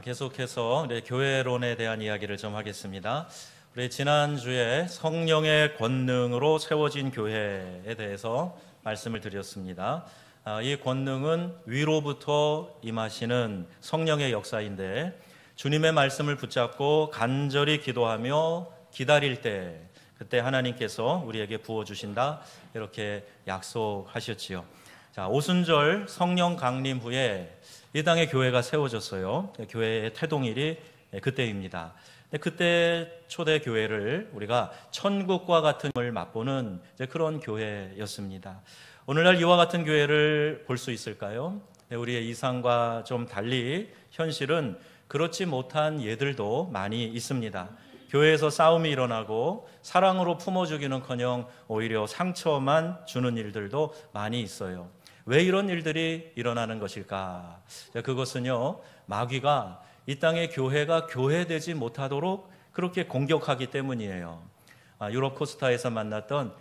계속해서 우리 교회론에 대한 이야기를 좀 하겠습니다. 우리 지난주에 성령의 권능으로 세워진 교회에 대해서 말씀을 드렸습니다. 이 권능은 위로부터 임하시는 성령의 역사인데, 주님의 말씀을 붙잡고 간절히 기도하며 기다릴 때, 그때 하나님께서 우리에게 부어주신다, 이렇게 약속하셨지요. 자, 오순절 성령 강림 후에 이 땅에 교회가 세워졌어요. 교회의 태동일이 그때입니다. 그때 초대 교회를 우리가 천국과 같은 걸 맛보는 그런 교회였습니다. 오늘날 이와 같은 교회를 볼 수 있을까요? 우리의 이상과 좀 달리 현실은 그렇지 못한 예들도 많이 있습니다. 교회에서 싸움이 일어나고 사랑으로 품어주기는커녕 오히려 상처만 주는 일들도 많이 있어요. 왜 이런 일들이 일어나는 것일까? 그것은요, 마귀가 이 땅의 교회가 교회되지 못하도록 그렇게 공격하기 때문이에요. 유럽 코스타에서 만났던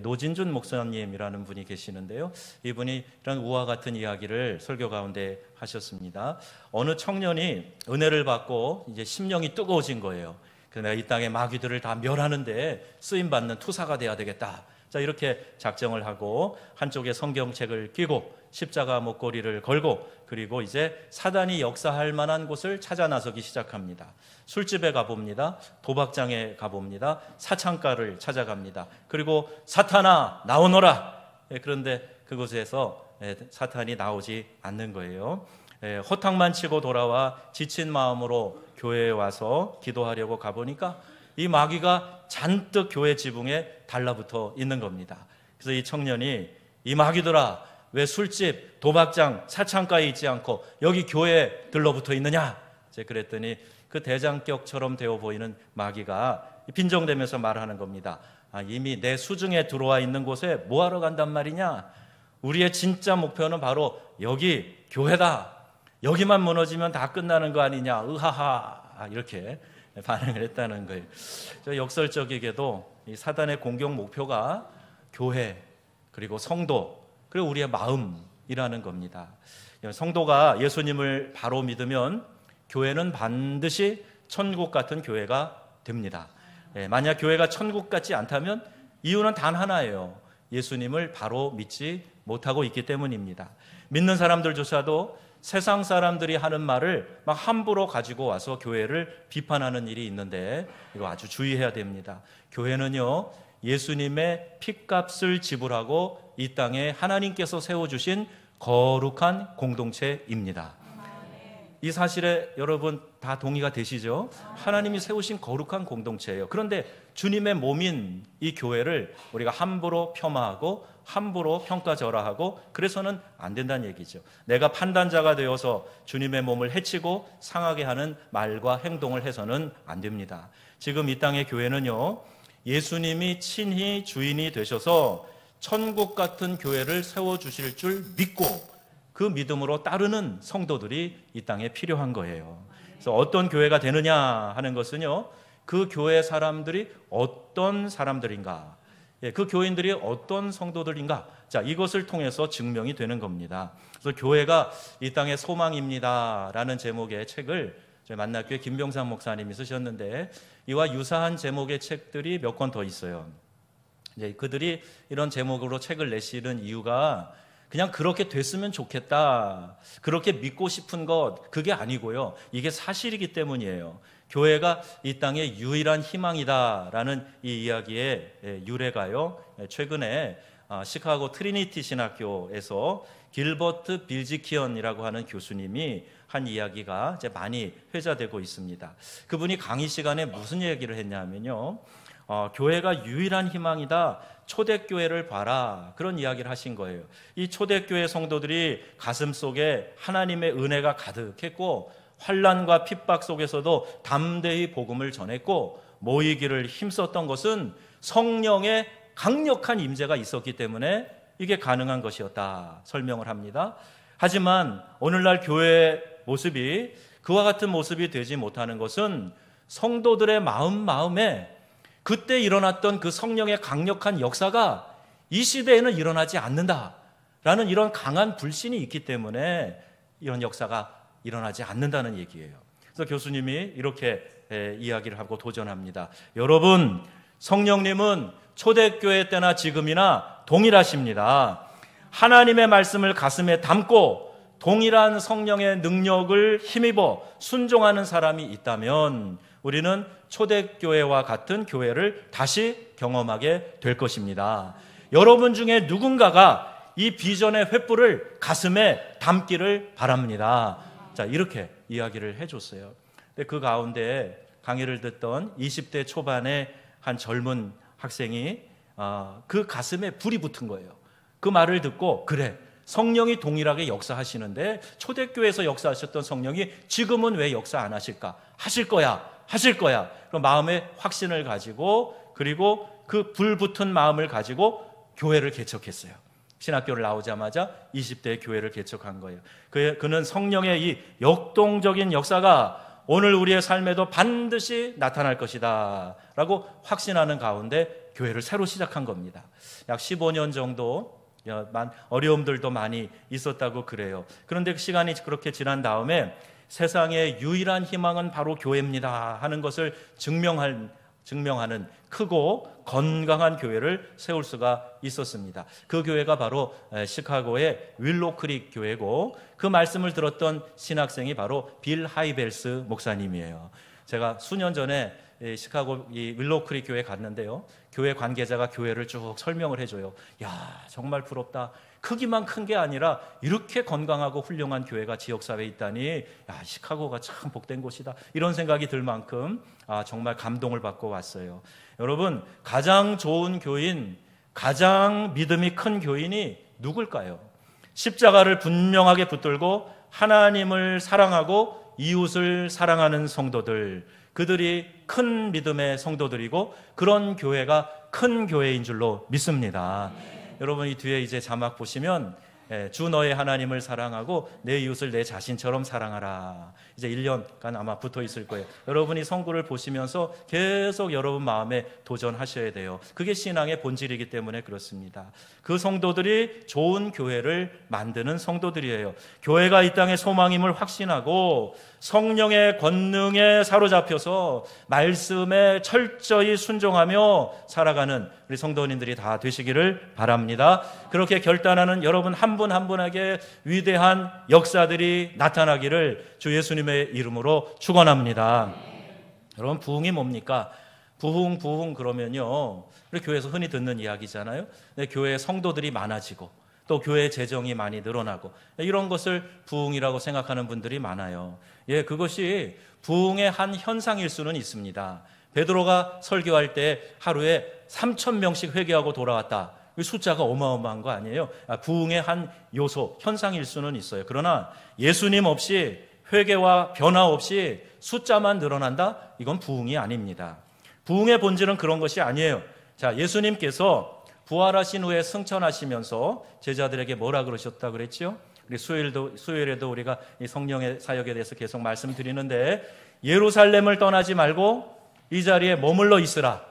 노진준 목사님이라는 분이 계시는데요, 이분이 이런 우화 같은 이야기를 설교 가운데 하셨습니다. 어느 청년이 은혜를 받고 이제 심령이 뜨거워진 거예요. 그래서 내가 이 땅의 마귀들을 다 멸하는데 쓰임받는 투사가 돼야 되겠다. 자, 이렇게 작정을 하고 한쪽에 성경책을 끼고 십자가 목걸이를 걸고, 그리고 이제 사단이 역사할 만한 곳을 찾아 나서기 시작합니다. 술집에 가봅니다. 도박장에 가봅니다. 사창가를 찾아갑니다. 그리고 사탄아 나오너라. 그런데 그곳에서 사탄이 나오지 않는 거예요. 허탕만 치고 돌아와 지친 마음으로 교회에 와서 기도하려고 가보니까 이 마귀가 잔뜩 교회 지붕에 달라붙어 있는 겁니다. 그래서 이 청년이, 이 마귀들아, 왜 술집, 도박장, 사창가에 있지 않고 여기 교회에 들러붙어 있느냐? 그랬더니 그 대장격처럼 되어 보이는 마귀가 빈정대면서 말하는 겁니다. 이미 내 수중에 들어와 있는 곳에 뭐하러 간단 말이냐? 우리의 진짜 목표는 바로 여기 교회다. 여기만 무너지면 다 끝나는 거 아니냐? 으하하. 이렇게 반응을 했다는 거예요. 역설적이게도 이 사단의 공격 목표가 교회, 그리고 성도, 그리고 우리의 마음이라는 겁니다. 성도가 예수님을 바로 믿으면 교회는 반드시 천국 같은 교회가 됩니다. 만약 교회가 천국 같지 않다면 이유는 단 하나예요. 예수님을 바로 믿지 못하고 있기 때문입니다. 믿는 사람들조차도 세상 사람들이 하는 말을 막 함부로 가지고 와서 교회를 비판하는 일이 있는데, 이거 아주 주의해야 됩니다. 교회는요, 예수님의 핏값을 지불하고 이 땅에 하나님께서 세워주신 거룩한 공동체입니다. 이 사실에 여러분 다 동의가 되시죠? 하나님이 세우신 거룩한 공동체예요. 그런데 주님의 몸인 이 교회를 우리가 함부로 폄하하고 함부로 평가절하하고 그래서는 안 된다는 얘기죠. 내가 판단자가 되어서 주님의 몸을 해치고 상하게 하는 말과 행동을 해서는 안 됩니다. 지금 이 땅의 교회는요, 예수님이 친히 주인이 되셔서 천국 같은 교회를 세워주실 줄 믿고 그 믿음으로 따르는 성도들이 이 땅에 필요한 거예요. 그래서 어떤 교회가 되느냐 하는 것은요, 그 교회 사람들이 어떤 사람들인가, 그 교인들이 어떤 성도들인가, 자, 이것을 통해서 증명이 되는 겁니다. 그래서 교회가 이 땅의 소망입니다 라는 제목의 책을 저희 만날교회 김병삼 목사님이 쓰셨는데, 이와 유사한 제목의 책들이 몇 권 더 있어요. 이제 그들이 이런 제목으로 책을 내시는 이유가 그냥 그렇게 됐으면 좋겠다, 그렇게 믿고 싶은 것, 그게 아니고요, 이게 사실이기 때문이에요. 교회가 이 땅의 유일한 희망이다라는 이 이야기의 유래가요, 최근에 시카고 트리니티 신학교에서 길버트 빌지키언이라고 하는 교수님이 한 이야기가 이제 많이 회자되고 있습니다. 그분이 강의 시간에 무슨 얘기를 했냐면요, 교회가 유일한 희망이다, 초대교회를 봐라, 그런 이야기를 하신 거예요. 이 초대교회 성도들이 가슴속에 하나님의 은혜가 가득했고 환난과 핍박 속에서도 담대히 복음을 전했고 모이기를 힘썼던 것은 성령의 강력한 임재가 있었기 때문에 이게 가능한 것이었다 설명을 합니다. 하지만 오늘날 교회의 모습이 그와 같은 모습이 되지 못하는 것은 성도들의 마음에 그때 일어났던 그 성령의 강력한 역사가 이 시대에는 일어나지 않는다라는 이런 강한 불신이 있기 때문에 이런 역사가 일어나지 않는다는 얘기예요. 그래서 교수님이 이렇게 이야기를 하고 도전합니다. 여러분, 성령님은 초대교회 때나 지금이나 동일하십니다. 하나님의 말씀을 가슴에 담고 동일한 성령의 능력을 힘입어 순종하는 사람이 있다면 우리는 초대교회와 같은 교회를 다시 경험하게 될 것입니다. 여러분 중에 누군가가 이 비전의 횃불을 가슴에 담기를 바랍니다. 자, 이렇게 이야기를 해줬어요. 근데 그 가운데 강의를 듣던 20대 초반의 한 젊은 학생이 그 가슴에 불이 붙은 거예요. 그 말을 듣고, 그래, 성령이 동일하게 역사하시는데 초대교회에서 역사하셨던 성령이 지금은 왜 역사 안 하실까? 하실 거야. 그럼 마음에 확신을 가지고, 그리고 그 불붙은 마음을 가지고 교회를 개척했어요. 신학교를 나오자마자 20대의 교회를 개척한 거예요. 그는 성령의 이 역동적인 역사가 오늘 우리의 삶에도 반드시 나타날 것이다 라고 확신하는 가운데 교회를 새로 시작한 겁니다. 약 15년 정도 어려움들도 많이 있었다고 그래요. 그런데 시간이 그렇게 지난 다음에 세상의 유일한 희망은 바로 교회입니다 하는 것을 증명하는 크고 건강한 교회를 세울 수가 있었습니다. 그 교회가 바로 시카고의 윌로크릭 교회고, 그 말씀을 들었던 신학생이 바로 빌 하이벨스 목사님이에요. 제가 수년 전에 시카고 이 윌로크릭 교회 갔는데요, 교회 관계자가 교회를 쭉 설명을 해줘요. 야, 정말 부럽다. 크기만 큰 게 아니라 이렇게 건강하고 훌륭한 교회가 지역사회에 있다니, 야, 시카고가 참 복된 곳이다, 이런 생각이 들 만큼 정말 감동을 받고 왔어요. 여러분, 가장 좋은 교인, 가장 믿음이 큰 교인이 누굴까요? 십자가를 분명하게 붙들고 하나님을 사랑하고 이웃을 사랑하는 성도들, 그들이 큰 믿음의 성도들이고 그런 교회가 큰 교회인 줄로 믿습니다. 여러분, 이 뒤에 이제 자막 보시면 주 너의 하나님을 사랑하고 내 이웃을 내 자신처럼 사랑하라, 이제 1년간 아마 붙어 있을 거예요. 여러분이 성구를 보시면서 계속 여러분 마음에 도전하셔야 돼요. 그게 신앙의 본질이기 때문에 그렇습니다. 그 성도들이 좋은 교회를 만드는 성도들이에요. 교회가 이 땅의 소망임을 확신하고 성령의 권능에 사로잡혀서 말씀에 철저히 순종하며 살아가는 우리 성도님들이 다 되시기를 바랍니다. 그렇게 결단하는 여러분 한 분 한 분에게 위대한 역사들이 나타나기를 주 예수님의 이름으로 축원합니다. 여러분, 부흥이 뭡니까? 부흥 그러면요, 우리 교회에서 흔히 듣는 이야기잖아요. 교회에 성도들이 많아지고 또 교회 재정이 많이 늘어나고 이런 것을 부흥이라고 생각하는 분들이 많아요. 예, 그것이 부흥의 한 현상일 수는 있습니다. 베드로가 설교할 때 하루에 3,000명씩 회개하고 돌아왔다. 숫자가 어마어마한 거 아니에요? 부흥의 한 요소, 현상일 수는 있어요. 그러나 예수님 없이, 회개와 변화 없이 숫자만 늘어난다? 이건 부흥이 아닙니다. 부흥의 본질은 그런 것이 아니에요. 자, 예수님께서 부활하신 후에 승천하시면서 제자들에게 뭐라 그러셨다 그랬죠? 우리 수요일에도 우리가 이 성령의 사역에 대해서 계속 말씀드리는데, 예루살렘을 떠나지 말고 이 자리에 머물러 있으라.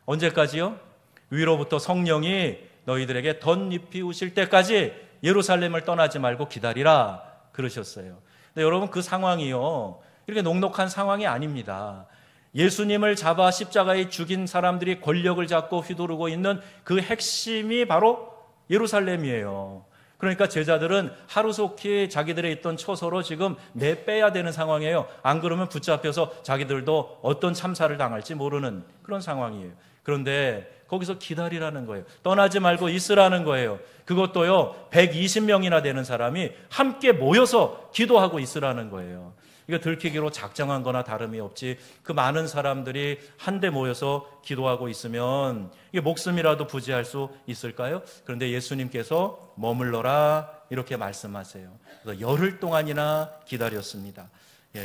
언제까지요? 위로부터 성령이 너희들에게 덧입히 오실 때까지 예루살렘을 떠나지 말고 기다리라 그러셨어요. 근데 여러분, 그 상황이요, 이렇게 녹록한 상황이 아닙니다. 예수님을 잡아 십자가에 죽인 사람들이 권력을 잡고 휘두르고 있는 그 핵심이 바로 예루살렘이에요. 그러니까 제자들은 하루속히 자기들의 있던 처소로 지금 내빼야 되는 상황이에요. 안 그러면 붙잡혀서 자기들도 어떤 참사를 당할지 모르는 그런 상황이에요. 그런데 거기서 기다리라는 거예요. 떠나지 말고 있으라는 거예요. 그것도요, 120명이나 되는 사람이 함께 모여서 기도하고 있으라는 거예요. 이거 들키기로 작정한 거나 다름이 없지, 그 많은 사람들이 한데 모여서 기도하고 있으면 이게 목숨이라도 부지할 수 있을까요? 그런데 예수님께서 머물러라 이렇게 말씀하세요. 그래서 열흘 동안이나 기다렸습니다.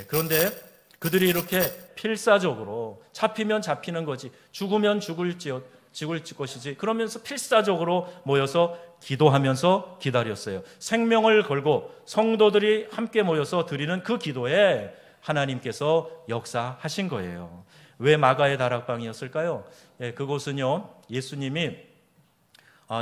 그런데 그들이 이렇게 필사적으로, 잡히면 잡히는 거지, 죽으면 죽을 것이지, 그러면서 필사적으로 모여서 기도하면서 기다렸어요. 생명을 걸고 성도들이 함께 모여서 드리는 그 기도에 하나님께서 역사하신 거예요. 왜 마가의 다락방이었을까요? 그곳은요, 예수님이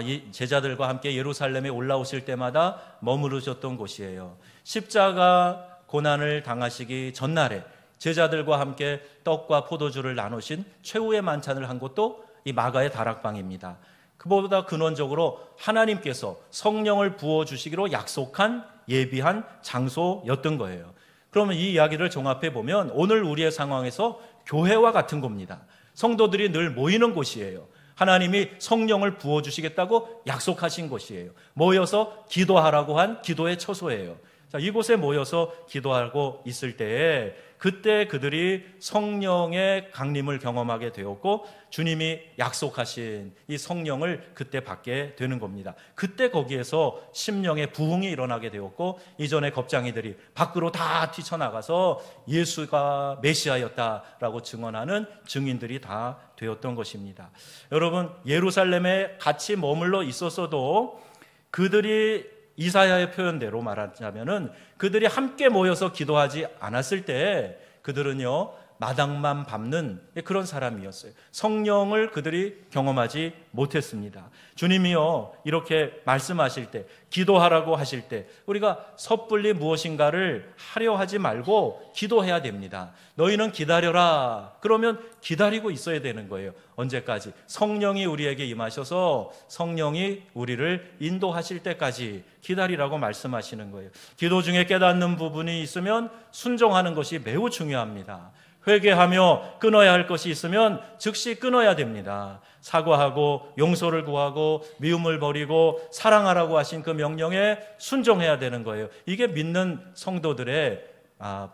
이 제자들과 함께 예루살렘에 올라오실 때마다 머무르셨던 곳이에요. 십자가 고난을 당하시기 전날에 제자들과 함께 떡과 포도주를 나누신 최후의 만찬을 한 곳도 이 마가의 다락방입니다. 그보다 근원적으로 하나님께서 성령을 부어주시기로 약속한 예비한 장소였던 거예요. 그러면 이 이야기를 종합해 보면 오늘 우리의 상황에서 교회와 같은 겁니다. 성도들이 늘 모이는 곳이에요. 하나님이 성령을 부어주시겠다고 약속하신 곳이에요. 모여서 기도하라고 한 기도의 처소예요. 자, 이곳에 모여서 기도하고 있을 때에 그때 그들이 성령의 강림을 경험하게 되었고 주님이 약속하신 이 성령을 그때 받게 되는 겁니다. 그때 거기에서 심령의 부흥이 일어나게 되었고 이전에 겁쟁이들이 밖으로 다 뛰쳐나가서 예수가 메시아였다라고 증언하는 증인들이 다 되었던 것입니다. 여러분, 예루살렘에 같이 머물러 있었어도 그들이 이사야의 표현대로 말하자면은 그들이 함께 모여서 기도하지 않았을 때 그들은요 마당만 밟는 그런 사람이었어요. 성령을 그들이 경험하지 못했습니다. 주님이요 이렇게 말씀하실 때, 기도하라고 하실 때 우리가 섣불리 무엇인가를 하려 하지 말고 기도해야 됩니다. 너희는 기다려라. 그러면 기다리고 있어야 되는 거예요. 언제까지? 성령이 우리에게 임하셔서 성령이 우리를 인도하실 때까지 기다리라고 말씀하시는 거예요. 기도 중에 깨닫는 부분이 있으면 순종하는 것이 매우 중요합니다. 회개하며 끊어야 할 것이 있으면 즉시 끊어야 됩니다. 사과하고 용서를 구하고 미움을 버리고 사랑하라고 하신 그 명령에 순종해야 되는 거예요. 이게 믿는 성도들의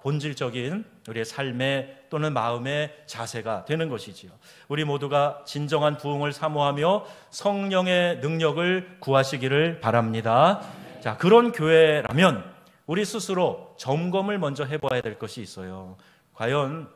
본질적인 우리의 삶의 또는 마음의 자세가 되는 것이지요. 우리 모두가 진정한 부흥을 사모하며 성령의 능력을 구하시기를 바랍니다. 자, 그런 교회라면 우리 스스로 점검을 먼저 해봐야 될 것이 있어요. 과연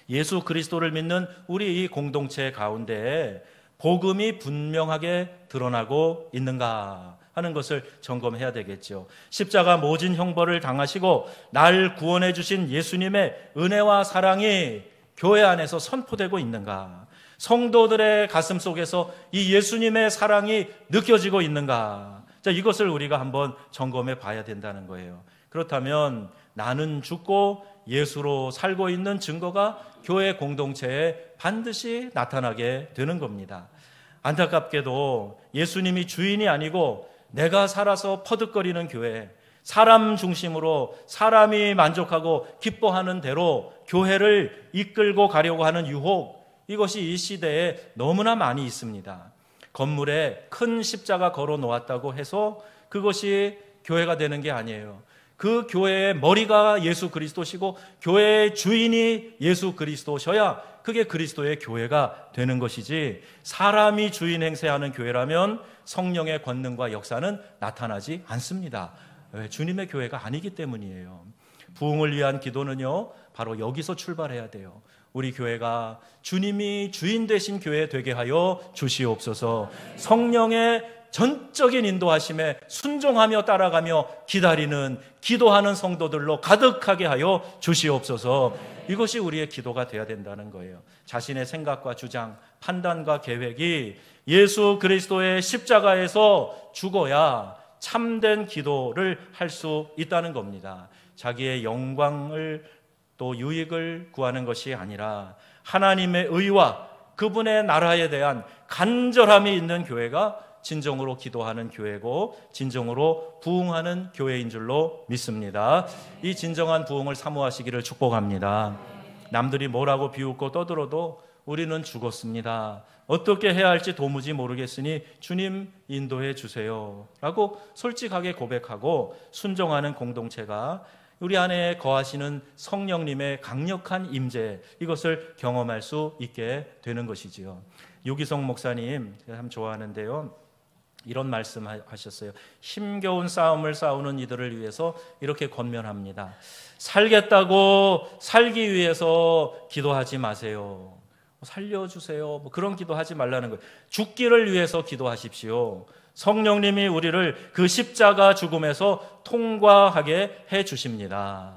예수 그리스도를 믿는 우리 이 공동체 가운데 복음이 분명하게 드러나고 있는가 하는 것을 점검해야 되겠죠. 십자가 모진 형벌을 당하시고 날 구원해 주신 예수님의 은혜와 사랑이 교회 안에서 선포되고 있는가? 성도들의 가슴 속에서 이 예수님의 사랑이 느껴지고 있는가? 자, 이것을 우리가 한번 점검해 봐야 된다는 거예요. 그렇다면 나는 죽고 예수로 살고 있는 증거가 교회 공동체에 반드시 나타나게 되는 겁니다. 안타깝게도 예수님이 주인이 아니고 내가 살아서 퍼득거리는 교회, 사람 중심으로 사람이 만족하고 기뻐하는 대로 교회를 이끌고 가려고 하는 유혹, 이것이 이 시대에 너무나 많이 있습니다. 건물에 큰 십자가 걸어 놓았다고 해서 그것이 교회가 되는 게 아니에요. 그 교회의 머리가 예수 그리스도시고 교회의 주인이 예수 그리스도셔야 그게 그리스도의 교회가 되는 것이지, 사람이 주인 행세하는 교회라면 성령의 권능과 역사는 나타나지 않습니다. 왜? 주님의 교회가 아니기 때문이에요. 부흥을 위한 기도는요 바로 여기서 출발해야 돼요. 우리 교회가 주님이 주인 되신 교회 되게 하여 주시옵소서. 성령의 전적인 인도하심에 순종하며 따라가며 기다리는, 기도하는 성도들로 가득하게 하여 주시옵소서. 이것이 우리의 기도가 되어야 된다는 거예요. 자신의 생각과 주장, 판단과 계획이 예수 그리스도의 십자가에서 죽어야 참된 기도를 할 수 있다는 겁니다. 자기의 영광을 또 유익을 구하는 것이 아니라 하나님의 의와 그분의 나라에 대한 간절함이 있는 교회가 진정으로 기도하는 교회고 진정으로 부흥하는 교회인 줄로 믿습니다. 이 진정한 부흥을 사모하시기를 축복합니다. 남들이 뭐라고 비웃고 떠들어도 우리는 죽었습니다. 어떻게 해야 할지 도무지 모르겠으니 주님 인도해 주세요 라고 솔직하게 고백하고 순종하는 공동체가 우리 안에 거하시는 성령님의 강력한 임재, 이것을 경험할 수 있게 되는 것이지요. 유기성 목사님 제가 참 좋아하는데요, 이런 말씀 하셨어요. 힘겨운 싸움을 싸우는 이들을 위해서 이렇게 권면합니다. 살겠다고 살기 위해서 기도하지 마세요. 살려주세요. 그런 기도하지 말라는 거예요. 죽기를 위해서 기도하십시오. 성령님이 우리를 그 십자가 죽음에서 통과하게 해 주십니다.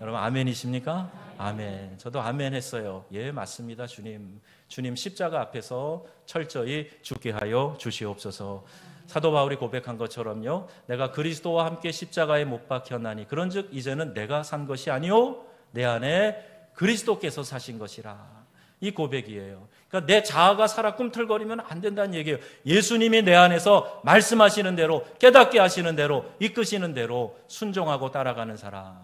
여러분 아멘이십니까? 아멘. 저도 아멘 했어요. 예, 맞습니다. 주님 십자가 앞에서 철저히 죽게 하여 주시옵소서. 사도 바울이 고백한 것처럼요, 내가 그리스도와 함께 십자가에 못 박혔나니 그런즉 이제는 내가 산 것이 아니요 내 안에 그리스도께서 사신 것이라. 이 고백이에요. 그러니까 내 자아가 살아 꿈틀거리면 안 된다는 얘기예요. 예수님이 내 안에서 말씀하시는 대로, 깨닫게 하시는 대로, 이끄시는 대로 순종하고 따라가는 사람.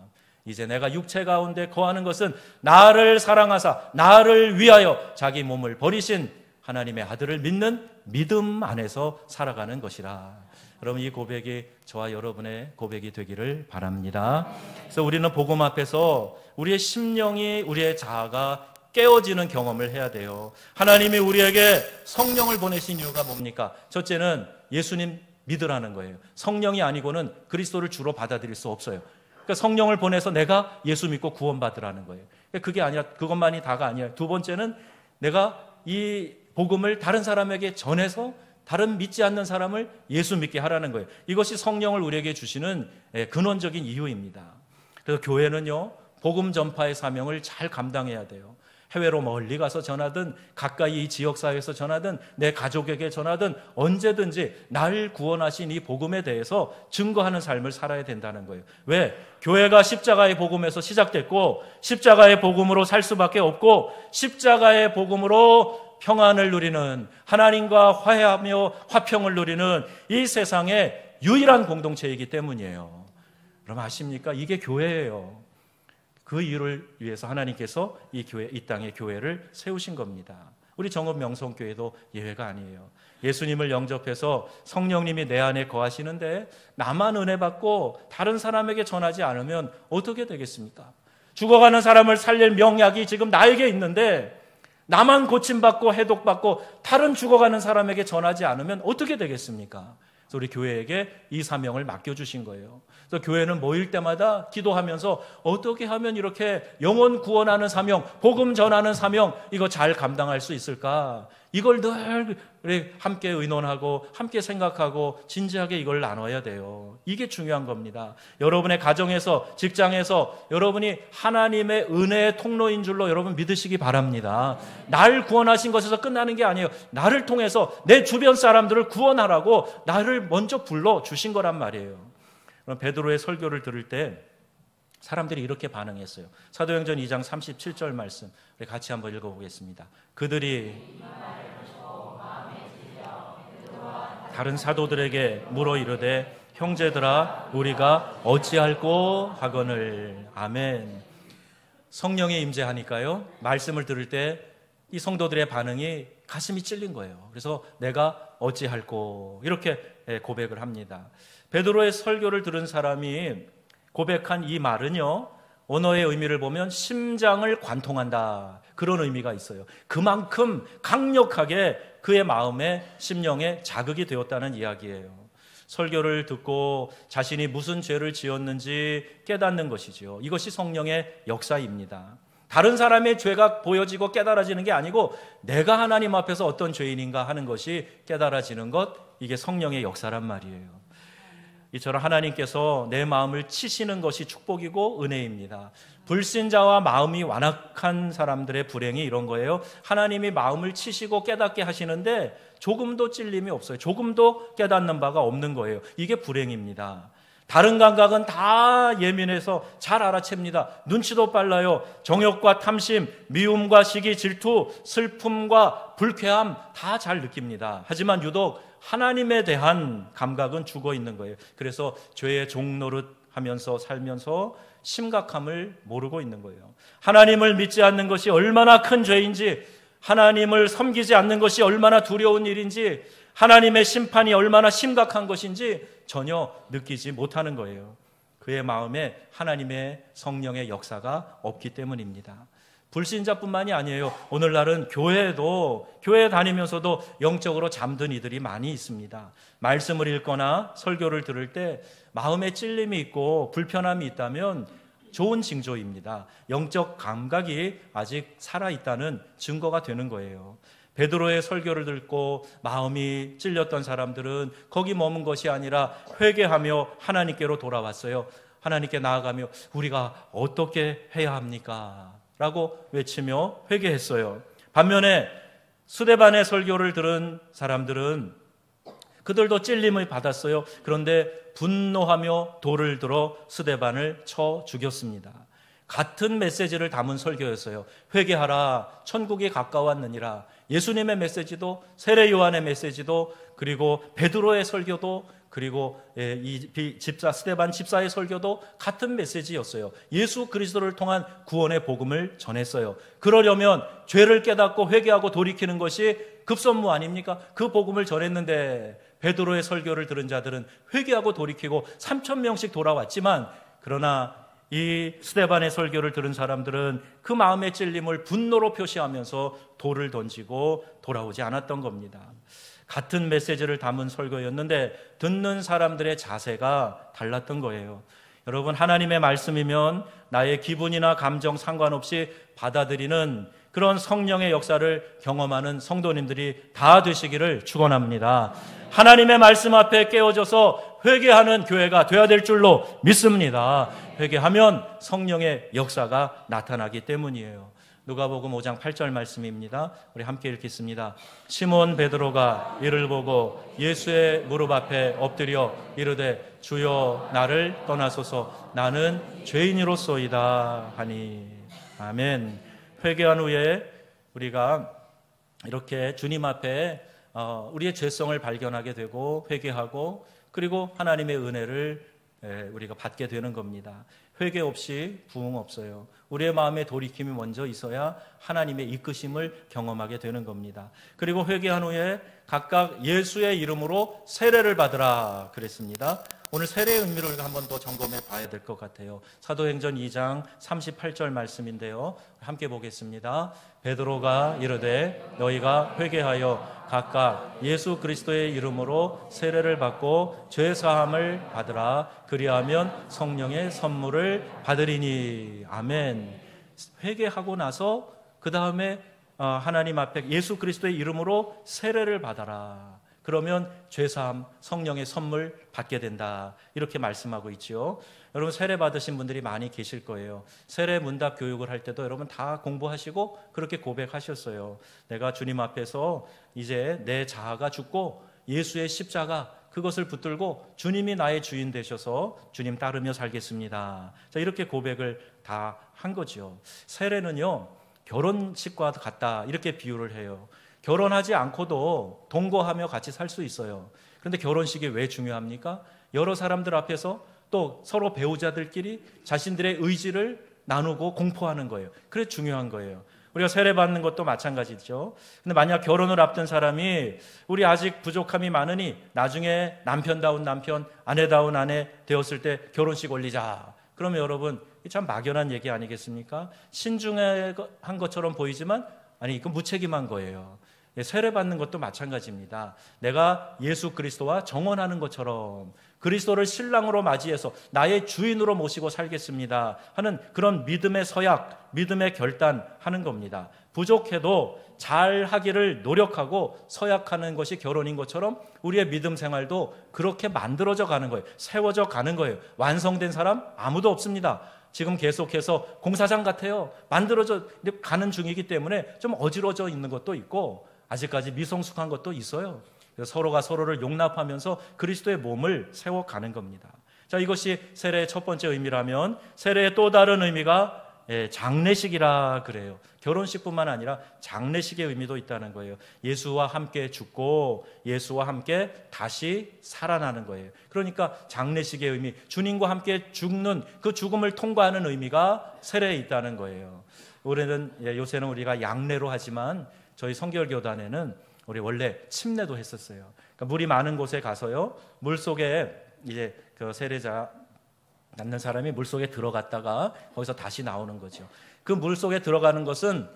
이제 내가 육체 가운데 거하는 것은 나를 사랑하사 나를 위하여 자기 몸을 버리신 하나님의 아들을 믿는 믿음 안에서 살아가는 것이라. 여러분, 이 고백이 저와 여러분의 고백이 되기를 바랍니다. 그래서 우리는 복음 앞에서 우리의 심령이, 우리의 자아가 깨어지는 경험을 해야 돼요. 하나님이 우리에게 성령을 보내신 이유가 뭡니까? 첫째는 예수님 믿으라는 거예요. 성령이 아니고는 그리스도를 주로 받아들일 수 없어요. 그러니까 성령을 보내서 내가 예수 믿고 구원받으라는 거예요. 그게 아니라, 그것만이 다가 아니에요. 두 번째는 내가 이 복음을 다른 사람에게 전해서 다른 믿지 않는 사람을 예수 믿게 하라는 거예요. 이것이 성령을 우리에게 주시는 근원적인 이유입니다. 그래서 교회는요, 복음 전파의 사명을 잘 감당해야 돼요. 해외로 멀리 가서 전하든 가까이 이 지역사회에서 전하든 내 가족에게 전하든 언제든지 날 구원하신 이 복음에 대해서 증거하는 삶을 살아야 된다는 거예요. 왜? 교회가 십자가의 복음에서 시작됐고 십자가의 복음으로 살 수밖에 없고 십자가의 복음으로 평안을 누리는, 하나님과 화해하며 화평을 누리는 이 세상의 유일한 공동체이기 때문이에요. 그럼 아십니까? 이게 교회예요. 그 이유를 위해서 하나님께서 이 교회, 이 땅에 교회를 세우신 겁니다. 우리 정읍 명성교회도 예외가 아니에요. 예수님을 영접해서 성령님이 내 안에 거하시는데 나만 은혜 받고 다른 사람에게 전하지 않으면 어떻게 되겠습니까? 죽어가는 사람을 살릴 명약이 지금 나에게 있는데 나만 고침받고 해독받고 다른 죽어가는 사람에게 전하지 않으면 어떻게 되겠습니까? 그래서 우리 교회에게 이 사명을 맡겨주신 거예요. 그래서 교회는 모일 때마다 기도하면서 어떻게 하면 이렇게 영혼 구원하는 사명, 복음 전하는 사명, 이거 잘 감당할 수 있을까? 이걸 늘 함께 의논하고 함께 생각하고 진지하게 이걸 나눠야 돼요. 이게 중요한 겁니다. 여러분의 가정에서, 직장에서 여러분이 하나님의 은혜의 통로인 줄로 여러분 믿으시기 바랍니다. 날 구원하신 것에서 끝나는 게 아니에요. 나를 통해서 내 주변 사람들을 구원하라고 나를 먼저 불러주신 거란 말이에요. 그럼 베드로의 설교를 들을 때 사람들이 이렇게 반응했어요. 사도행전 2장 37절 말씀 우리 같이 한번 읽어보겠습니다. 그들이 다른 사도들에게 물어 이르되 형제들아 우리가 어찌할꼬 하거늘. 아멘. 성령이 임재하니까요, 말씀을 들을 때 이 성도들의 반응이 가슴이 찔린 거예요. 그래서 내가 어찌할꼬 이렇게 고백을 합니다. 베드로의 설교를 들은 사람이 고백한 이 말은요, 언어의 의미를 보면 심장을 관통한다, 그런 의미가 있어요. 그만큼 강력하게 그의 마음에, 심령에 자극이 되었다는 이야기예요. 설교를 듣고 자신이 무슨 죄를 지었는지 깨닫는 것이죠. 이것이 성령의 역사입니다. 다른 사람의 죄가 보여지고 깨달아지는 게 아니고 내가 하나님 앞에서 어떤 죄인인가 하는 것이 깨달아지는 것, 이게 성령의 역사란 말이에요. 이처럼 하나님께서 내 마음을 치시는 것이 축복이고 은혜입니다. 불신자와 마음이 완악한 사람들의 불행이 이런 거예요. 하나님이 마음을 치시고 깨닫게 하시는데 조금도 찔림이 없어요. 조금도 깨닫는 바가 없는 거예요. 이게 불행입니다. 다른 감각은 다 예민해서 잘 알아챕니다. 눈치도 빨라요. 정욕과 탐심, 미움과 시기, 질투, 슬픔과 불쾌함 다 잘 느낍니다. 하지만 유독 하나님에 대한 감각은 죽어 있는 거예요. 그래서 죄의 종노릇 하면서 살면서 심각함을 모르고 있는 거예요. 하나님을 믿지 않는 것이 얼마나 큰 죄인지, 하나님을 섬기지 않는 것이 얼마나 두려운 일인지, 하나님의 심판이 얼마나 심각한 것인지 전혀 느끼지 못하는 거예요. 그의 마음에 하나님의 성령의 역사가 없기 때문입니다. 불신자뿐만이 아니에요. 오늘날은 교회에 다니면서도 영적으로 잠든 이들이 많이 있습니다. 말씀을 읽거나 설교를 들을 때 마음에 찔림이 있고 불편함이 있다면 좋은 징조입니다. 영적 감각이 아직 살아있다는 증거가 되는 거예요. 베드로의 설교를 듣고 마음이 찔렸던 사람들은 거기 머문 것이 아니라 회개하며 하나님께로 돌아왔어요. 하나님께 나아가며 우리가 어떻게 해야 합니까? 라고 외치며 회개했어요. 반면에 스데반의 설교를 들은 사람들은 그들도 찔림을 받았어요. 그런데 분노하며 돌을 들어 스데반을 쳐 죽였습니다. 같은 메시지를 담은 설교였어요. 회개하라, 천국이 가까웠느니라. 예수님의 메시지도, 세례 요한의 메시지도, 그리고 베드로의 설교도, 그리고 집사 스데반 집사의 설교도 같은 메시지였어요. 예수 그리스도를 통한 구원의 복음을 전했어요. 그러려면 죄를 깨닫고 회개하고 돌이키는 것이 급선무 아닙니까? 그 복음을 전했는데 베드로의 설교를 들은 자들은 회개하고 돌이키고 3,000명씩 돌아왔지만, 그러나 이 스데반의 설교를 들은 사람들은 그 마음의 찔림을 분노로 표시하면서 돌을 던지고 돌아오지 않았던 겁니다. 같은 메시지를 담은 설교였는데 듣는 사람들의 자세가 달랐던 거예요. 여러분, 하나님의 말씀이면 나의 기분이나 감정 상관없이 받아들이는 그런 성령의 역사를 경험하는 성도님들이 다 되시기를 축원합니다. 하나님의 말씀 앞에 깨어져서 회개하는 교회가 되어야 될 줄로 믿습니다. 회개하면 성령의 역사가 나타나기 때문이에요. 누가복음 5장 8절 말씀입니다. 우리 함께 읽겠습니다. 시몬 베드로가 이를 보고 예수의 무릎 앞에 엎드려 이르되 주여 나를 떠나소서 나는 죄인이로소이다 하니. 아멘. 회개한 후에 우리가 이렇게 주님 앞에 우리의 죄성을 발견하게 되고 회개하고, 그리고 하나님의 은혜를 우리가 받게 되는 겁니다. 회개 없이 부흥 없어요. 우리의 마음에 돌이킴이 먼저 있어야 하나님의 이끄심을 경험하게 되는 겁니다. 그리고 회개한 후에 각각 예수의 이름으로 세례를 받으라 그랬습니다. 오늘 세례의 의미를 우리가 한번 더 점검해 봐야 될 것 같아요. 사도행전 2장 38절 말씀인데요. 함께 보겠습니다. 베드로가 이르되 너희가 회개하여 각각 예수 그리스도의 이름으로 세례를 받고 죄사함을 받으라. 그리하면 성령의 선물을 받으리니. 아멘. 회개하고 나서 그 다음에 하나님 앞에 예수 그리스도의 이름으로 세례를 받아라. 그러면 죄사함, 성령의 선물 받게 된다. 이렇게 말씀하고 있지요. 여러분, 세례 받으신 분들이 많이 계실 거예요. 세례 문답 교육을 할 때도 여러분 다 공부하시고 그렇게 고백하셨어요. 내가 주님 앞에서 이제 내 자아가 죽고 예수의 십자가 그것을 붙들고 주님이 나의 주인 되셔서 주님 따르며 살겠습니다. 자, 이렇게 고백을 다 한 거죠. 세례는요, 결혼식과 같다 이렇게 비유를 해요. 결혼하지 않고도 동거하며 같이 살 수 있어요. 그런데 결혼식이 왜 중요합니까? 여러 사람들 앞에서 또 서로 배우자들끼리 자신들의 의지를 나누고 공포하는 거예요. 그래 중요한 거예요. 우리가 세례 받는 것도 마찬가지죠. 근데 만약 결혼을 앞둔 사람이 우리 아직 부족함이 많으니 나중에 남편다운 남편, 아내다운 아내 되었을 때 결혼식 올리자. 그러면 여러분, 참 막연한 얘기 아니겠습니까? 신중한 것처럼 보이지만 아니, 이건 무책임한 거예요. 세례 받는 것도 마찬가지입니다. 내가 예수 그리스도와 정혼하는 것처럼 그리스도를 신랑으로 맞이해서 나의 주인으로 모시고 살겠습니다 하는 그런 믿음의 서약, 믿음의 결단하는 겁니다. 부족해도 잘 하기를 노력하고 서약하는 것이 결혼인 것처럼 우리의 믿음 생활도 그렇게 만들어져 가는 거예요. 세워져 가는 거예요. 완성된 사람 아무도 없습니다. 지금 계속해서 공사장 같아요. 만들어져 가는 중이기 때문에 좀 어지러져 있는 것도 있고 아직까지 미성숙한 것도 있어요. 그래서 서로가 서로를 용납하면서 그리스도의 몸을 세워가는 겁니다. 자, 이것이 세례의 첫 번째 의미라면 세례의 또 다른 의미가 장례식이라 그래요. 결혼식뿐만 아니라 장례식의 의미도 있다는 거예요. 예수와 함께 죽고 예수와 함께 다시 살아나는 거예요. 그러니까 장례식의 의미, 주님과 함께 죽는 그 죽음을 통과하는 의미가 세례에 있다는 거예요. 요새는 우리가 양례로 하지만 저희 성결교단에는 우리 원래 침례도 했었어요. 그러니까 물이 많은 곳에 가서요, 물 속에 이제 그 세례자 낳는 사람이 물속에 들어갔다가 거기서 다시 나오는 거죠. 그 물속에 들어가는 것은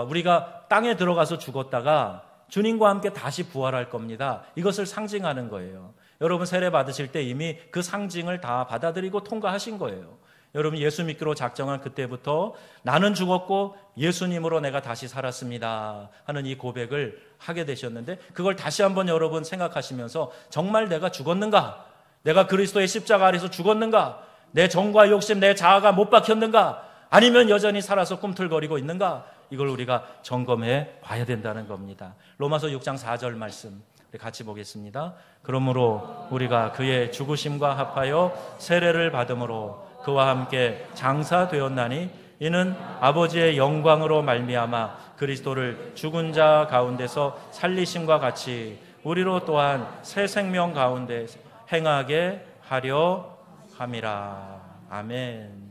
우리가 땅에 들어가서 죽었다가 주님과 함께 다시 부활할 겁니다. 이것을 상징하는 거예요. 여러분 세례 받으실 때 이미 그 상징을 다 받아들이고 통과하신 거예요. 여러분 예수 믿기로 작정한 그때부터 나는 죽었고 예수님으로 내가 다시 살았습니다 하는 이 고백을 하게 되셨는데, 그걸 다시 한번 여러분 생각하시면서 정말 내가 죽었는가? 내가 그리스도의 십자가 아래서 죽었는가? 내 정과 욕심, 내 자아가 못 박혔는가? 아니면 여전히 살아서 꿈틀거리고 있는가? 이걸 우리가 점검해 봐야 된다는 겁니다. 로마서 6장 4절 말씀 우리 같이 보겠습니다. 그러므로 우리가 그의 죽으심과 합하여 세례를 받음으로 그와 함께 장사되었나니 이는 아버지의 영광으로 말미암아 그리스도를 죽은 자 가운데서 살리심과 같이 우리로 또한 새 생명 가운데 행하게 하려 함이라. 아멘.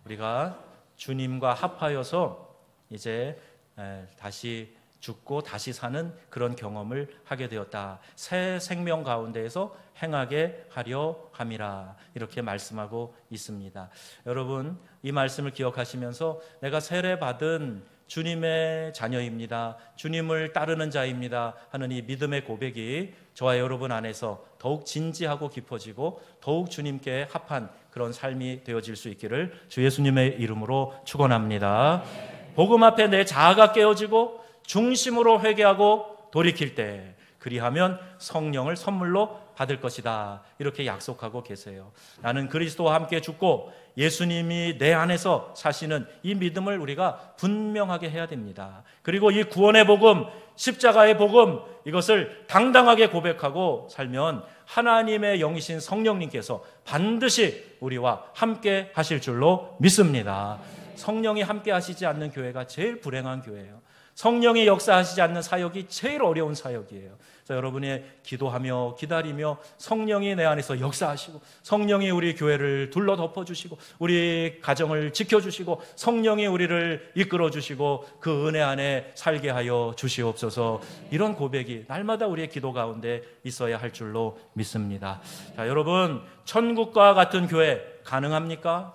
우리가 주님과 합하여서 이제 다시 죽고 다시 사는 그런 경험을 하게 되었다. 새 생명 가운데에서 행하게 하려 함이라. 이렇게 말씀하고 있습니다. 여러분, 이 말씀을 기억하시면서 내가 세례받은 주님의 자녀입니다, 주님을 따르는 자입니다 하는 이 믿음의 고백이 저와 여러분 안에서 더욱 진지하고 깊어지고 더욱 주님께 합한 그런 삶이 되어질 수 있기를 주 예수님의 이름으로 축원합니다. 복음 앞에 내 자아가 깨어지고 중심으로 회개하고 돌이킬 때 그리하면 성령을 선물로 받을 것이다. 이렇게 약속하고 계세요. 나는 그리스도와 함께 죽고 예수님이 내 안에서 사시는 이 믿음을 우리가 분명하게 해야 됩니다. 그리고 이 구원의 복음, 십자가의 복음, 이것을 당당하게 고백하고 살면 하나님의 영이신 성령님께서 반드시 우리와 함께 하실 줄로 믿습니다. 성령이 함께 하시지 않는 교회가 제일 불행한 교회예요. 성령이 역사하시지 않는 사역이 제일 어려운 사역이에요. 그래서 여러분이 기도하며 기다리며 성령이 내 안에서 역사하시고 성령이 우리 교회를 둘러 덮어주시고 우리 가정을 지켜주시고 성령이 우리를 이끌어주시고 그 은혜 안에 살게 하여 주시옵소서. 이런 고백이 날마다 우리의 기도 가운데 있어야 할 줄로 믿습니다. 자, 여러분, 천국과 같은 교회 가능합니까?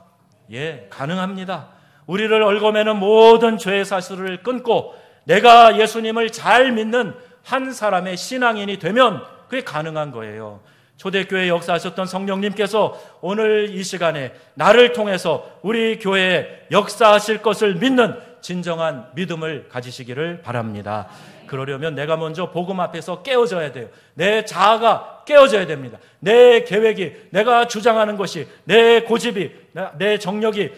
예, 가능합니다. 우리를 얽어매는 모든 죄의 사슬을 끊고 내가 예수님을 잘 믿는 한 사람의 신앙인이 되면 그게 가능한 거예요. 초대교회 역사하셨던 성령님께서 오늘 이 시간에 나를 통해서 우리 교회에 역사하실 것을 믿는 진정한 믿음을 가지시기를 바랍니다. 그러려면 내가 먼저 복음 앞에서 깨어져야 돼요. 내 자아가 깨어져야 됩니다. 내 계획이, 내가 주장하는 것이, 내 고집이, 내 정력이,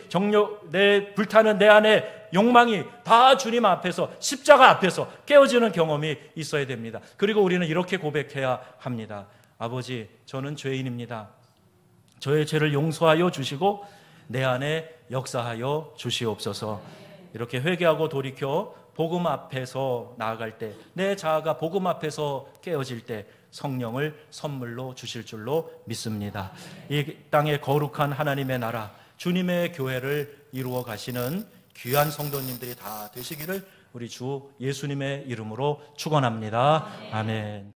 내 불타는 내 안에 욕망이 다 주님 앞에서, 십자가 앞에서 깨어지는 경험이 있어야 됩니다. 그리고 우리는 이렇게 고백해야 합니다. 아버지, 저는 죄인입니다. 저의 죄를 용서하여 주시고 내 안에 역사하여 주시옵소서. 이렇게 회개하고 돌이켜 복음 앞에서 나아갈 때, 내 자아가 복음 앞에서 깨어질 때 성령을 선물로 주실 줄로 믿습니다. 이 땅의 거룩한 하나님의 나라, 주님의 교회를 이루어 가시는 귀한 성도님들이 다 되시기를 우리 주 예수님의 이름으로 축원합니다. 아멘.